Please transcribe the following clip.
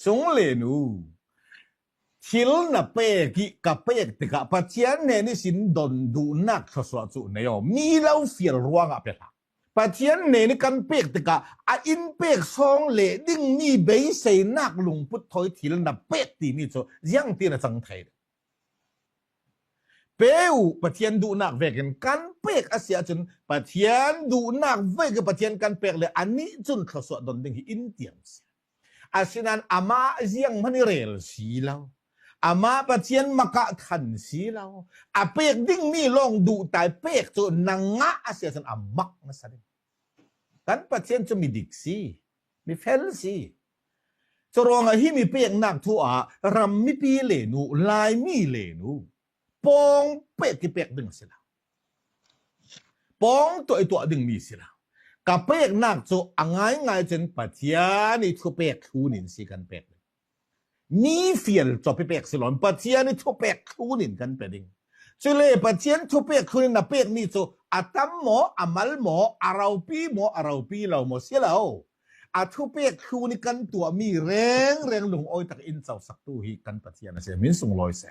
สงเลนูทิลนะเปกิกะเปกติกะปะเจียนเนนี่สินดอนดูนักทศวจุเนยมีเล่าเฟียรวงอะเปล่าปะเจียนเนนี่กันเปกติกะอะอินเปกซองเลดิ้งนี่เบยเสนักลุงพุทธอยทิลนะเปกตีนี่โซยังตีนะจังไทยเปวปะเจียนดูนักเวกันกันเปกอาเซียจนปะเจียนดูนักเวกปะเจียนกันเปกเลยอันนี้จนทศวดอนดิ้งอินเตียมอาสินันอามาเจียงมันเรลสีแล้วอามาปะเจียนมากะทันสีแล้วอาเปกดิ้งนี่ลองดูตายเปกจนนางงะอาเซียจนอามักนะสันกันปะเจียนจะมีดิกซีมีเฟลซีจะรองให้มีเปกนักทั่วรำมีปีเลนูลายมีเลนูปองเปกที่เปกดึงสิละปองตัวดึงมีสิละกับเปกนักโจง่ายจนปะเจียนี่ทุเปกคูนินสิกันเปกนี่เฟียลจบไปเปกสิหลอนปะเจียนี่ทุเปกคูนินกันเปดิงจุเลปะเจียนทุเปกคูนินนะเปกนี่โจอาตัมหมออามัลหมออาราปีหมออาราปีเราหมอเสียแล้วอาทุเปกคูนิกันตัวมีแรงลงอ้อยตักอินเจ้าสักตู้ฮีกันปะเจียนะเสียมินสุงลอยแส